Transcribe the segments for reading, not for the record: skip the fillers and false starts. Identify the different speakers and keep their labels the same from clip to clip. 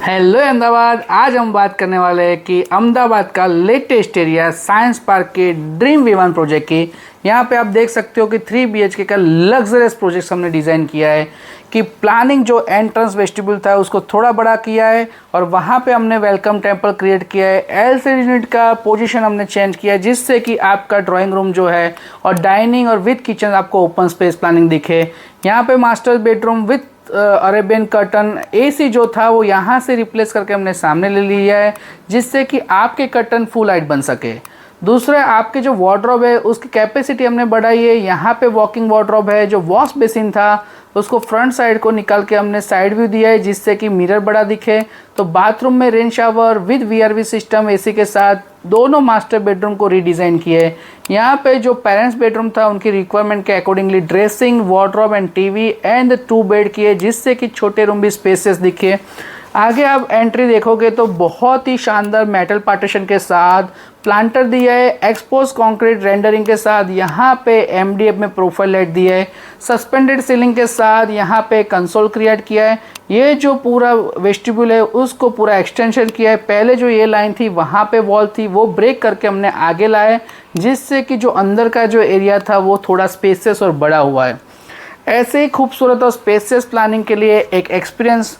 Speaker 1: Hello Ahmedabad. आज हम बात करने वाले हैं कि अहमदाबाद का लेटेस्ट एरिया साइंस पार्क के ड्रीम विमान प्रोजेक्ट की। यहाँ पे आप देख सकते हो कि 3 BHK का लग्जरियस प्रोजेक्ट हमने डिज़ाइन किया है कि प्लानिंग जो एंट्रेंस वेस्टिब्यूल था उसको थोड़ा बड़ा किया है और वहाँ पे हमने वेलकम टेम्पल क्रिएट किया है। LCD यूनिट का पोजीशन हमने चेंज किया है जिससे कि आपका ड्राइंग रूम जो है और डाइनिंग और विथ किचन आपको ओपन स्पेस प्लानिंग दिखे। यहाँ पे master bedroom with Arabian curtain AC जो था वो यहाँ से रिप्लेस करके हमने सामने ले लिया है जिससे कि आपके कर्टन फुल लाइट बन सके। दूसरा, आपके जो वार्डरोब है उसकी कैपेसिटी हमने बढ़ाई है। यहाँ पे वॉकिंग वार्डरोब है। जो वॉश बेसिन था उसको फ्रंट साइड को निकाल के हमने साइड व्यू दिया है जिससे कि मिरर बड़ा दिखे। तो बाथरूम में rain shower with VRV system AC के साथ दोनों मास्टर बेडरूम को रीडिज़ाइन किए है। यहाँ पे जो पेरेंट्स बेडरूम था उनकी रिक्वायरमेंट के accordingly dressing, wardrobe and TV and 2 bed किए जिससे कि छोटे रूम भी स्पेसियस दिखे। आगे आप एंट्री देखोगे तो बहुत ही शानदार मेटल पार्टीशन के साथ प्लांटर दिया है, एक्सपोज कंक्रीट रेंडरिंग के साथ यहाँ पे MDF में प्रोफाइल लाइट दिया है, सस्पेंडेड सीलिंग के साथ यहाँ पे कंसोल क्रिएट किया है। ये जो पूरा वेस्टिब्यूल है उसको पूरा एक्सटेंशन किया है। पहले जो ये लाइन थी वहाँ पे वॉल थी वो ब्रेक करके हमने आगे लाए जिससे कि जो अंदर का जो एरिया था वो थोड़ा स्पेसियस और बड़ा हुआ है। ऐसे ही खूबसूरत और स्पेसियस प्लानिंग के लिए एक एक्सपीरियंस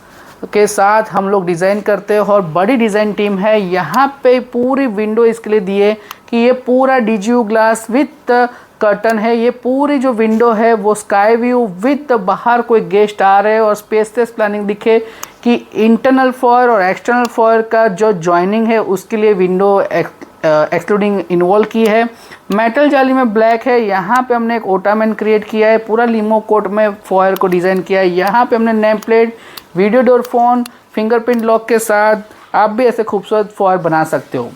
Speaker 1: के साथ हम लोग डिज़ाइन करते हैं और बड़ी डिज़ाइन टीम है। यहाँ पे पूरी विंडो इसके लिए दिए कि ये पूरा DGU ग्लास विथ कर्टन है। ये पूरी जो विंडो है वो स्काई व्यू विथ बाहर कोई गेस्ट आ रहे हैं और स्पेसियस प्लानिंग दिखे कि इंटरनल फॉयर और एक्सटर्नल फॉयर का जो जॉइनिंग है उसके लिए विंडो एक्सक्लूडिंग इन्वॉल्व की है। मेटल जाली में ब्लैक है। यहाँ पे हमने एक ओटामैन क्रिएट किया है, पूरा लिमो कोट में फॉयर को डिज़ाइन किया है। यहाँ पे हमने name plate, video door phone, fingerprint lock के साथ आप भी ऐसे खूबसूरत फॉयर बना सकते हो।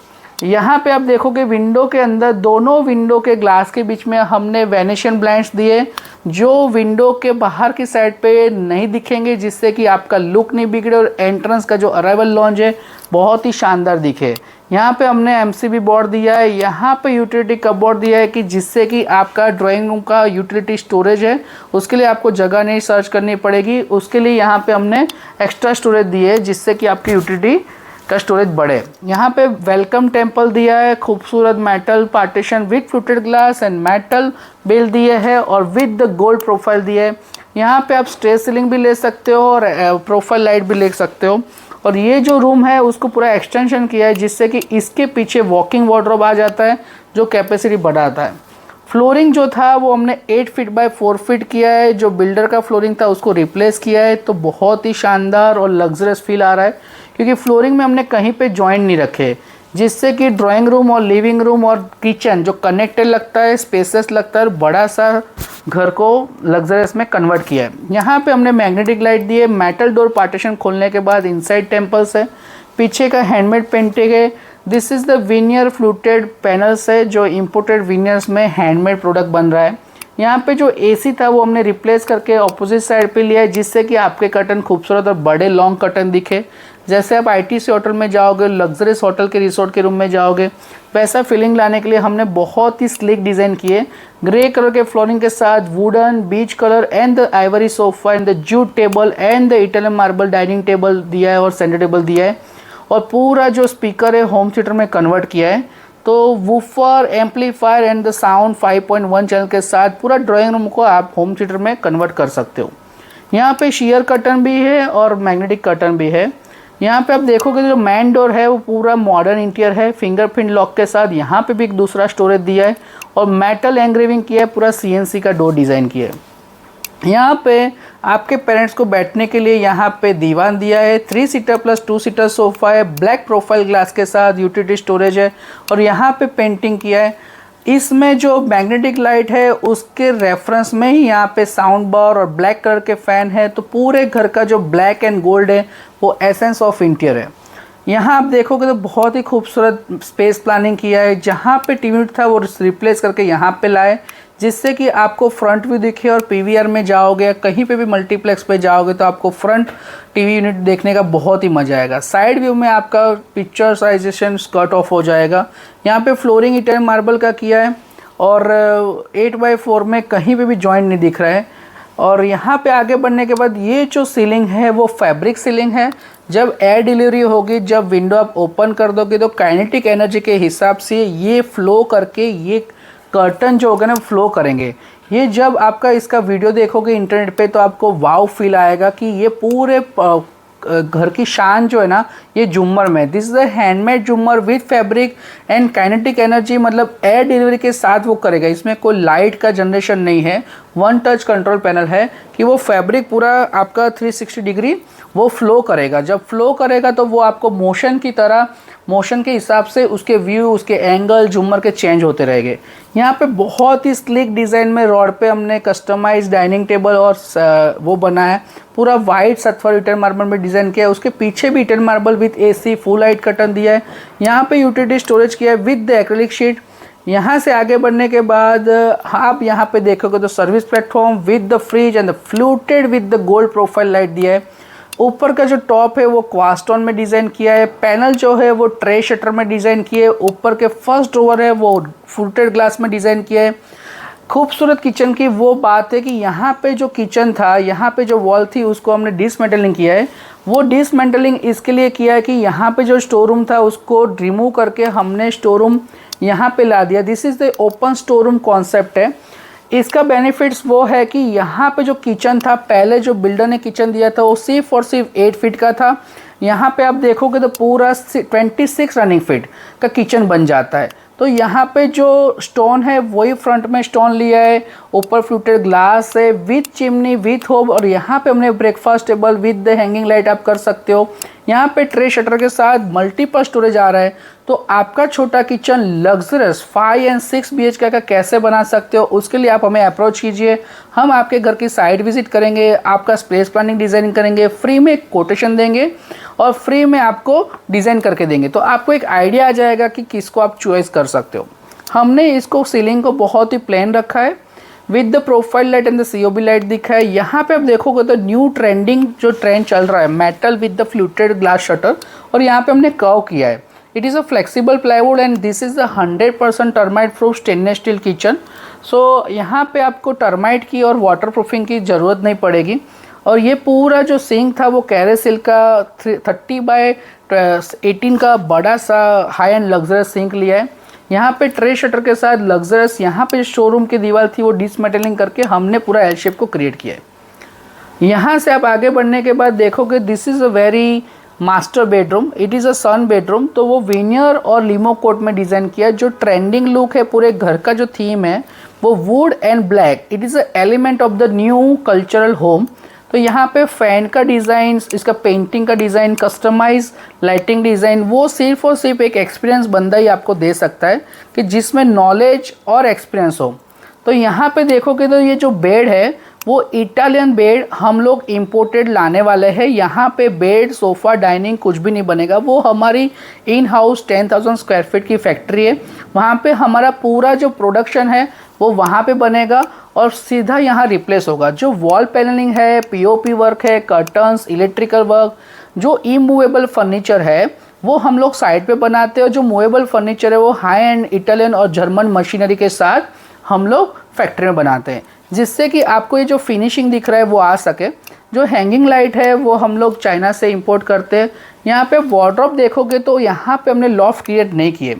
Speaker 1: यहाँ पे आप देखोगे विंडो के अंदर दोनों विंडो के ग्लास के बीच में हमने वेनेशियन ब्लाइंड्स दिए जो विंडो के बाहर की साइड पे नहीं दिखेंगे जिससे कि आपका लुक नहीं बिगड़े और एंट्रेंस का जो अराइवल लॉन्ज है बहुत ही शानदार दिखे। यहाँ पे हमने MCB बोर्ड दिया है। यहाँ पे यूटिलिटी कपबोर्ड दिया है कि जिससे कि आपका ड्राइंग रूम का यूटिलिटी स्टोरेज है उसके लिए आपको जगह नहीं सर्च करनी पड़ेगी। उसके लिए यहाँ पे हमने एक्स्ट्रा स्टोरेज दिए है जिससे कि आपकी यूटिलिटी का स्टोरेज बढ़े। यहाँ पे वेलकम टेम्पल दिया है, खूबसूरत metal partition with fluted glass and metal bell दिए है और विद द गोल्ड प्रोफाइल दिए है। यहाँ पे आप स्ट्रेस सीलिंग भी ले सकते हो और प्रोफाइल लाइट भी ले सकते हो। और ये जो रूम है उसको पूरा एक्सटेंशन किया है जिससे कि इसके पीछे वॉकिंग वार्डरोब आ जाता है जो कैपेसिटी बढ़ाता है। फ्लोरिंग जो था वो हमने 8 फीट बाय 4 फीट किया है। जो बिल्डर का फ्लोरिंग था उसको रिप्लेस किया है तो बहुत ही शानदार और लग्जरियस फील आ रहा है क्योंकि फ्लोरिंग में हमने कहीं पे जॉइंट नहीं रखे जिससे कि ड्राइंग रूम और लिविंग रूम और किचन जो कनेक्टेड लगता है, स्पेसियस लगता है और बड़ा सा घर को लग्जरियस में कन्वर्ट किया है। यहाँ पे हमने मैग्नेटिक लाइट दी है। मेटल डोर पार्टीशन खोलने के बाद इनसाइड टेम्पल्स है, पीछे का हैंडमेड पेंटिंग है। This is the veneer fluted panels है जो इम्पोर्टेड विनियर्स में हैंडमेड प्रोडक्ट बन रहा है। यहाँ पे जो AC था वो हमने रिप्लेस करके ऑपोजिट साइड पे लिया है जिससे कि आपके कर्टन खूबसूरत और बड़े लॉन्ग कर्टन दिखे। जैसे आप ITC होटल में जाओगे, लग्जरियस होटल के रिसोर्ट के रूम में जाओगे, वैसा फीलिंग लाने के लिए हमने बहुत ही स्लिक डिज़ाइन किए। ग्रे कलर के फ्लोरिंग के साथ wooden, beach colour and the Ivory sofa and the jute table and the Italian marble dining table दिया है और सेंटर टेबल दिया है। और पूरा जो स्पीकर है होम थिएटर में कन्वर्ट किया है। तो woofer, amplifier and the sound 5.1 channel के साथ पूरा ड्राइंग रूम को आप होम थिएटर में कन्वर्ट कर सकते हो। यहाँ पे शेयर कर्टन भी है और मैग्नेटिक कर्टन भी है। यहाँ पे आप देखोगे जो मेन डोर है वो पूरा मॉडर्न इंटीरियर है, फिंगरप्रिंट लॉक के साथ। यहाँ पे भी एक दूसरा स्टोरेज दिया है और मेटल एंग्रेविंग किया है, पूरा CNC का डोर डिज़ाइन किया है। यहाँ पे आपके पेरेंट्स को बैठने के लिए यहाँ पे दीवान दिया है। 3 सीटर प्लस 2 सीटर सोफ़ा है, ब्लैक प्रोफाइल ग्लास के साथ यूटिलिटी स्टोरेज है और यहाँ पे पेंटिंग किया है। इसमें जो मैग्नेटिक लाइट है उसके रेफरेंस में ही यहाँ पे साउंड बार और ब्लैक कलर के फ़ैन है। तो पूरे घर का जो ब्लैक एंड गोल्ड है वो एसेंस ऑफ इंटीरियर है। यहाँ आप देखोगे तो बहुत ही खूबसूरत स्पेस प्लानिंग किया है। जहाँ पे TV यूनिट था वो रिप्लेस करके यहाँ पे लाए जिससे कि आपको फ्रंट व्यू दिखे और PVR में जाओगे, कहीं पे भी मल्टीप्लेक्स पे जाओगे तो आपको फ्रंट TV यूनिट देखने का बहुत ही मज़ा आएगा। साइड व्यू में आपका पिक्चराइजेशन कट ऑफ हो जाएगा। यहाँ पे फ्लोरिंग इटालियन मार्बल का किया है और 8x4 में कहीं पे भी जॉइंट नहीं दिख रहा है। और यहाँ पे आगे बढ़ने के बाद ये जो सीलिंग है वो फैब्रिक सीलिंग है। जब एयर डिलीवरी होगी, जब विंडो आप ओपन कर दोगे तो काइनेटिक एनर्जी के हिसाब से ये फ्लो करके ये कर्टन जो होगा ना फ्लो करेंगे। ये जब आपका इसका वीडियो देखोगे इंटरनेट पे तो आपको वाव फील आएगा कि ये पूरे घर की शान जो है ना ये झूमर में, दिस इज अ हैंडमेड झूमर with fabric and kinetic energy, मतलब एयर डिलीवरी के साथ वो करेगा। इसमें कोई लाइट का जनरेशन नहीं है, वन टच कंट्रोल पैनल है कि वो फैब्रिक पूरा आपका 360 डिग्री वो फ्लो करेगा। जब फ्लो करेगा तो वो आपको मोशन की तरह, मोशन के हिसाब से उसके व्यू, उसके एंगल झूमर के चेंज होते रहेंगे। यहाँ पे बहुत ही स्लिक डिज़ाइन में रॉड पे हमने कस्टमाइज डाइनिंग टेबल और वो बनाया है, पूरा वाइट सतफर इटन मार्बल में डिज़ाइन किया है। उसके पीछे भी eaten marble with AC full height curtain दिया है। यहाँ पे यूटिलिटी स्टोरेज किया है विद द एक्रिलिक शीट। यहाँ से आगे बढ़ने के बाद आप यहाँ पे देखोगे तो service platform with the fridge and the fluted with the gold profile light दिया है। ऊपर का जो टॉप है वो क्वास्टोन में डिज़ाइन किया है। पैनल जो है वो ट्रे शटर में डिज़ाइन किए है। ऊपर के फर्स्ट ड्रॉवर है वो फ्लूटेड ग्लास में डिज़ाइन किया है। खूबसूरत किचन की वो बात है कि यहाँ पे जो किचन था, यहाँ पे जो वॉल थी उसको हमने डिसमेंटलिंग किया है। वो डिसमेंटलिंग इसके लिए किया है कि यहाँ पे जो स्टोर रूम था उसको रिमूव करके हमने स्टोर रूम यहाँ पे ला दिया। This is the open store room concept है। इसका बेनिफिट्स वो है कि यहाँ पे जो किचन था, पहले जो बिल्डर ने किचन दिया था वो सिर्फ और सिर्फ 8 फीट का था। यहाँ पे आप देखोगे तो पूरा 26 रनिंग फीट का किचन बन जाता है। तो यहाँ पे जो स्टोन है वही फ्रंट में स्टोन लिया है, ऊपर फ्लूटेड ग्लास है विथ चिमनी विथ होब, और यहाँ पे हमने breakfast table with the hanging light आप कर सकते हो। यहाँ पे ट्रे शटर के साथ मल्टीपल स्टोरेज आ रहा है। तो आपका छोटा किचन लग्जरियस 5 एंड 6 BHK का कैसे बना सकते हो, उसके लिए आप हमें अप्रोच कीजिए। हम आपके घर की साइट विजिट करेंगे, आपका स्पेस प्लानिंग डिज़ाइनिंग करेंगे, फ्री में कोटेशन देंगे और फ्री में आपको डिज़ाइन करके देंगे। तो आपको एक आइडिया आ जाएगा कि किसको आप चॉइस कर सकते हो। हमने इसको सीलिंग को बहुत ही प्लेन रखा है with the profile light and the COB light दिखा है। यहाँ पे आप देखोगे तो न्यू ट्रेंडिंग जो ट्रेंड चल रहा है metal with the fluted glass shutter, और यहाँ पे हमने कर्व किया है। It is a flexible plywood and this is the 100% termite proof stainless steel kitchen. So यहाँ पे आपको टर्माइट की और वाटर प्रूफिंग की ज़रूरत नहीं पड़ेगी। और ये पूरा जो सिंक था वो कैरेसिल का 30 बाय 18 का बड़ा सा हाई एंड लग्जरियस सिंक लिया है। यहाँ पे ट्रे शटर के साथ लग्जरियस, यहाँ पे शोरूम की दीवार थी वो डिसमेटलिंग करके हमने पूरा एल शेप को क्रिएट किया है। यहाँ से आप आगे बढ़ने के बाद देखोगे this is a very master bedroom, it is a son bedroom. तो वो विनियर और लिमो कोट में डिज़ाइन किया। जो ट्रेंडिंग लुक है पूरे घर का जो थीम है वो would and black, it is a element of the new cultural home. तो यहाँ पे फैन का डिज़ाइन, इसका पेंटिंग का डिज़ाइन, कस्टमाइज लाइटिंग डिज़ाइन, वो सिर्फ और सिर्फ एक एक्सपीरियंस बंदा ही आपको दे सकता है कि जिसमें नॉलेज और एक्सपीरियंस हो। तो यहाँ पे देखोगे तो ये जो बेड है वो इटालियन बेड हम लोग इम्पोर्टेड लाने वाले हैं। यहाँ पे बेड, सोफ़ा, डाइनिंग कुछ भी नहीं बनेगा। वो हमारी इन हाउस 10,000 स्क्वायर फीट की फैक्ट्री है, वहाँ पे हमारा पूरा जो प्रोडक्शन है वो वहाँ पे बनेगा और सीधा यहाँ रिप्लेस होगा। जो वॉल पैनलिंग है, POP वर्क है, कर्टन्स, इलेक्ट्रिकल वर्क, जो इमूवेबल फर्नीचर है वो हम लोग साइड पे बनाते हैं। और जो मूवेबल फर्नीचर है वो हाई एंड इटालियन और जर्मन मशीनरी के साथ हम लोग फैक्ट्री में बनाते हैं, जिससे कि आपको ये जो फिनिशिंग दिख रहा है वो आ सके। जो हैंगिंग लाइट है वो हम लोग चाइना से इंपोर्ट करते हैं। यहाँ पे वार्डरोब देखोगे तो यहाँ पे हमने लॉफ्ट क्रिएट नहीं किए।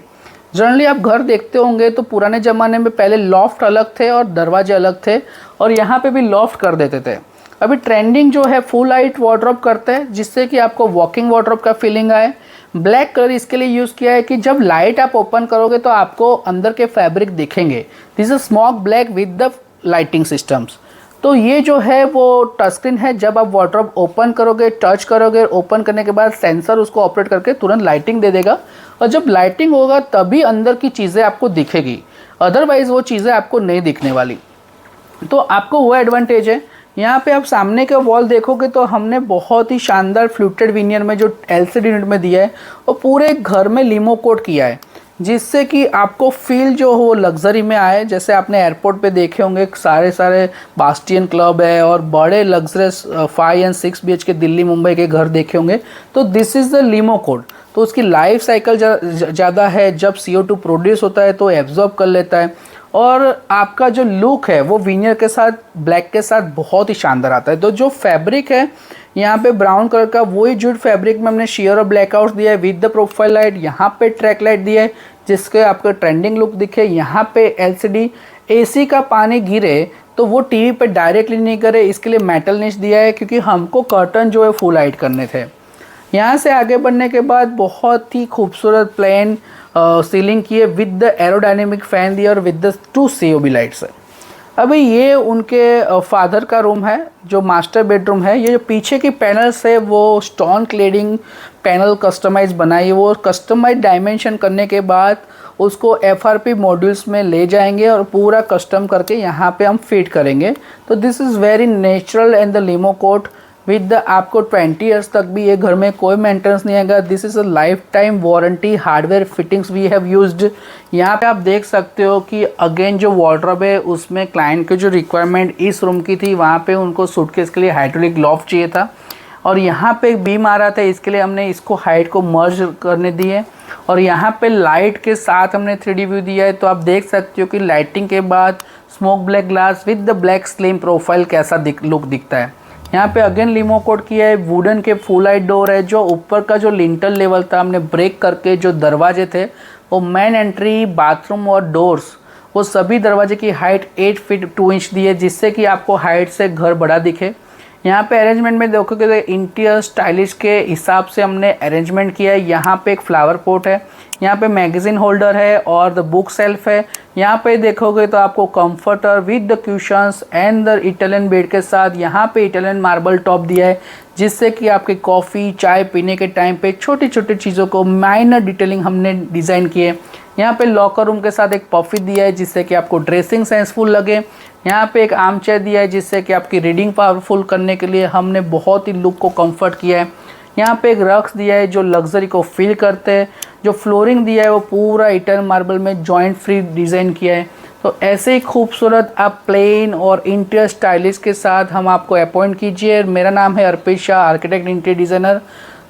Speaker 1: जनरली आप घर देखते होंगे तो पुराने ज़माने में पहले लॉफ्ट अलग थे और दरवाजे अलग थे, और यहाँ पे भी लॉफ्ट कर देते थे। अभी ट्रेंडिंग जो है फुल हाइट वार्डरोब करते हैं, जिससे कि आपको वॉकिंग वार्डरोब का फीलिंग आए। ब्लैक कलर इसके लिए यूज़ किया है कि जब लाइट आप ओपन करोगे तो आपको अंदर के फैब्रिक दिखेंगे। This is smoke black with the lighting systems. तो ये जो है वो टच स्क्रीन है, जब आप वार्डरोब ओपन करोगे, टच करोगे, ओपन करने के बाद सेंसर उसको ऑपरेट करके तुरंत लाइटिंग दे देगा, और जब लाइटिंग होगा तभी अंदर की चीज़ें आपको दिखेगी, अदरवाइज़ वो चीज़ें आपको नहीं दिखने वाली। तो आपको वो एडवांटेज है। यहाँ पे आप सामने के वॉल देखोगे तो हमने बहुत ही शानदार फ्लूटेड विनियर में जो LCD यूनिट में दिया है और पूरे घर में लिमो कोट किया है, जिससे कि आपको फील जो हो लग्जरी में आए। जैसे आपने एयरपोर्ट पे देखे होंगे सारे बास्टियन क्लब है और बड़े luxurious 5 and 6 BHK Delhi Mumbai के घर देखे होंगे। तो this is the limo coat. तो उसकी लाइफ साइकिल ज़्यादा है, जब CO2 प्रोड्यूस होता है तो एब्जॉर्ब कर लेता है, और आपका जो लुक है वो विनियर के साथ ब्लैक के साथ बहुत ही शानदार आता है। तो जो फैब्रिक है यहाँ पे ब्राउन कलर का वही जूट फैब्रिक में हमने शेयर और ब्लैकआउट दिया है विद द प्रोफाइल लाइट। यहाँ पे ट्रैक लाइट दिया है जिसके आपको ट्रेंडिंग लुक दिखे। यहाँ पे एलसीडी, एसी का पानी गिरे तो वो टीवी पे डायरेक्टली नहीं करे, इसके लिए मेटल निश दिया है क्योंकि हमको कर्टन जो है फुल हाइट करने थे। यहाँ से आगे बढ़ने के बाद बहुत ही खूबसूरत प्लेन सीलिंग की है विद द एरोडायनेमिक फैन दिया और विद द 2 COB लाइट्स है। अभी ये उनके फादर का रूम है जो मास्टर बेडरूम है। ये जो पीछे की पैनल्स है वो स्टोन क्लेडिंग पैनल कस्टमाइज बनाई, वो कस्टमाइज डायमेंशन करने के बाद उसको FRP मॉड्यूल्स में ले जाएंगे और पूरा कस्टम करके यहाँ पे हम फिट करेंगे। तो this is very natural and the limo coat with the आपको 20 ईयर्स तक भी ये घर में कोई मेंटेनेंस नहीं आएगा। This is a lifetime warranty hardware fittings we have used. यहाँ पे आप देख सकते हो कि अगेन जो वार्डरोब है उसमें क्लाइंट की जो रिक्वायरमेंट इस रूम की थी, वहाँ पे उनको सूटकेस के लिए हाइड्रोलिक लॉफ्ट चाहिए था और यहाँ पे एक बीम आ रहा था, इसके लिए हमने इसको हाइट को मर्ज करने दिए और यहाँ पे लाइट के साथ हमने 3D व्यू दिया है। तो आप देख सकते हो कि लाइटिंग के बाद smoke black glass with the black slim profile कैसा लुक दिखता है। यहाँ पे अगेन लिमो कोट किया है, वुडन के फुल हाइट डोर है। जो ऊपर का जो लिंटल लेवल था हमने ब्रेक करके जो दरवाजे थे वो मेन एंट्री, बाथरूम और डोर्स वो सभी दरवाजे की हाइट 8 फीट 2 इंच दी है जिससे कि आपको हाइट से घर बड़ा दिखे। यहाँ पे अरेंजमेंट में देखोगे तो इंटीरियर स्टाइलिश के हिसाब से हमने अरेंजमेंट किया है। यहाँ पे एक फ्लावर पॉट है, यहाँ पे मैगजीन होल्डर है और द बुक सेल्फ है। यहाँ पे देखोगे तो आपको comforter with the cushions and the Italian bed के साथ यहाँ पे इटालियन मार्बल टॉप दिया है जिससे कि आपके कॉफ़ी चाय पीने के टाइम पे छोटी छोटी चीज़ों को माइनर डिटेलिंग हमने डिज़ाइन किए। यहाँ पे लॉकर रूम के साथ एक पॉफी दिया है जिससे कि आपको ड्रेसिंग सेंसफुल लगे। यहाँ पे एक आर्म चेयर दिया है जिससे कि आपकी रीडिंग पावरफुल करने के लिए हमने बहुत ही लुक को कंफर्ट किया है। यहाँ पे एक रक्स दिया है जो लग्जरी को फील करते हैं। जो फ्लोरिंग दिया है वो पूरा इटर्न मार्बल में जॉइंट फ्री डिज़ाइन किया है। तो ऐसे ही खूबसूरत आप प्लेन और इंटीरियर स्टाइलिश के साथ हम आपको अपॉइंट कीजिए। मेरा नाम है Arpit Shah, architect interior designer.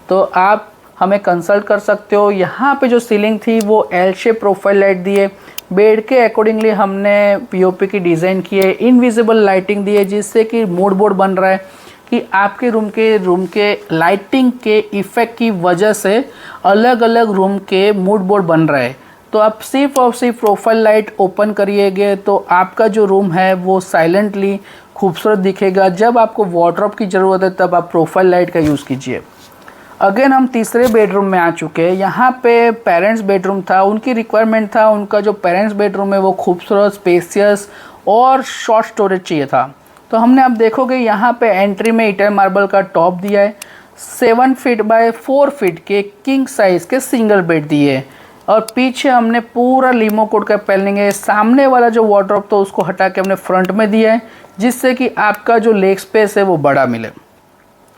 Speaker 1: तो आप हमें कंसल्ट कर सकते हो। यहाँ पे जो सीलिंग थी वो एल शेप प्रोफाइल लाइट दी है, बेड के अकॉर्डिंगली हमने पीओपी की डिज़ाइन की है, इनविजिबल लाइटिंग दी है जिससे कि मूड बोर्ड बन रहा है कि आपके रूम के लाइटिंग के इफ़ेक्ट की वजह से अलग अलग रूम के मूड बोर्ड बन रहा है। तो आप सिर्फ और सिर्फ प्रोफाइल लाइट ओपन करिएगा तो आपका जो रूम है वो साइलेंटली खूबसूरत दिखेगा। जब आपको वार्डरोब की ज़रूरत है तब आप प्रोफाइल लाइट का यूज़ कीजिए। अगेन हम तीसरे बेडरूम में आ चुके हैं। यहाँ पे पेरेंट्स बेडरूम था, उनकी रिक्वायरमेंट था, उनका जो पेरेंट्स बेडरूम है वो खूबसूरत, स्पेसियस और शॉर्ट स्टोरेज चाहिए था। तो हमने आप देखोगे यहाँ पे एंट्री में इटर्न मार्बल का टॉप दिया है, 7 फीट बाय 4 फीट के किंग साइज़ के सिंगल बेड दिए है और पीछे हमने पूरा लिमो कोड का पैनलिंग है। सामने वाला जो वार्डरोब तो उसको हटा के हमने फ्रंट में दिया है जिससे कि आपका जो लेग स्पेस है वो बड़ा मिले।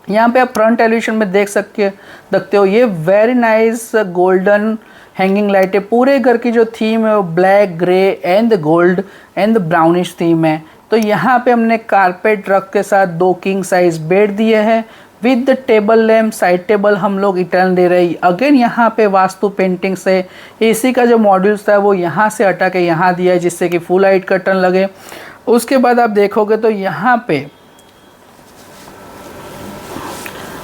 Speaker 1: यहाँ पे आप फ्रंट एलिवेशन में देख सकते हो ये very nice golden hanging light है। पूरे घर की जो थीम है वो black, grey and gold and brownish theme है। तो यहाँ पे हमने कारपेट रग के साथ 2 किंग साइज बेड दिए हैं with the table lamp. Side table हम लोग इटर्न दे रहे हैं। अगेन यहाँ पे वास्तु पेंटिंग से एसी का जो मॉड्यूल्स था वो यहाँ से हटा के यहाँ दिया है जिससे कि फुल हाइट कर्टन लगे। उसके बाद आप देखोगे तो यहाँ पे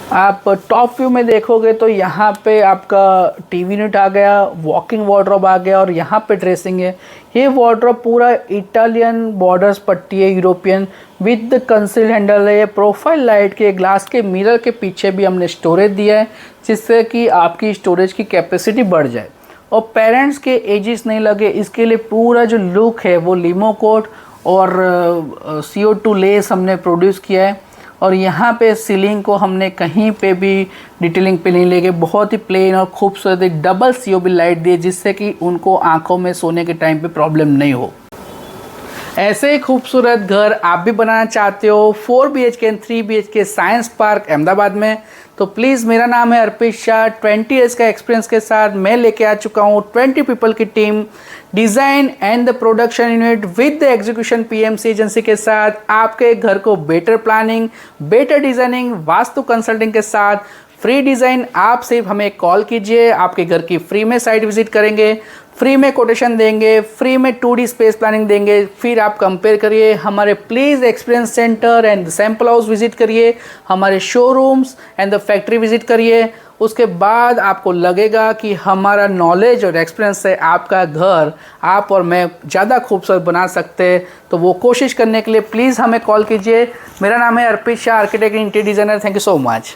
Speaker 1: आप टॉप व्यू में देखोगे तो यहाँ पे आपका टीवी यूनिट आ गया, वॉकिंग वार्डरोब आ गया और यहाँ पे ड्रेसिंग है। ये वार्डरोब पूरा इटालियन बॉर्डर्स पट्टी है, European with the conceal handle है। ये प्रोफाइल लाइट के ग्लास के मिरर के पीछे भी हमने स्टोरेज दिया है जिससे कि आपकी स्टोरेज की कैपेसिटी बढ़ जाए और पेरेंट्स के एजेस नहीं लगे। इसके लिए पूरा जो लुक है वो लिमो कोट और CO2 लेस हमने प्रोड्यूस किया है और यहाँ पे सीलिंग को हमने कहीं पे भी डिटेलिंग पे नहीं ले गए। बहुत ही प्लेन और खूबसूरत एक डबल COB लाइट दी जिससे कि उनको आंखों में सोने के टाइम पे प्रॉब्लम नहीं हो। ऐसे ही खूबसूरत घर आप भी बनाना चाहते हो 4 BHK and 3 BHK science park Ahmedabad में, तो प्लीज़ मेरा नाम है अर्पित शाह। 20 ईयर्स का एक्सपीरियंस के साथ मैं लेके आ चुका हूँ 20 पीपल की team, design and the production unit with the execution PMC agency के साथ आपके घर को better planning, better designing, vastu consulting के साथ फ्री डिज़ाइन। आप सिर्फ हमें कॉल कीजिए, आपके घर की फ्री में साइट विजिट करेंगे। फ्री में कोटेशन देंगे, फ्री में 2D स्पेस प्लानिंग देंगे। फिर आप कंपेयर करिए, हमारे please experience centre and sample house visit करिए, हमारे showrooms and the factory visit करिए। उसके बाद आपको लगेगा कि हमारा नॉलेज और एक्सपीरियंस से आपका घर आप और मैं ज़्यादा खूबसूरत बना सकते हैं। तो वो कोशिश करने के लिए प्लीज़ हमें कॉल कीजिए। मेरा नाम है Arpit Shah, architect and interior designer. Thank you so much.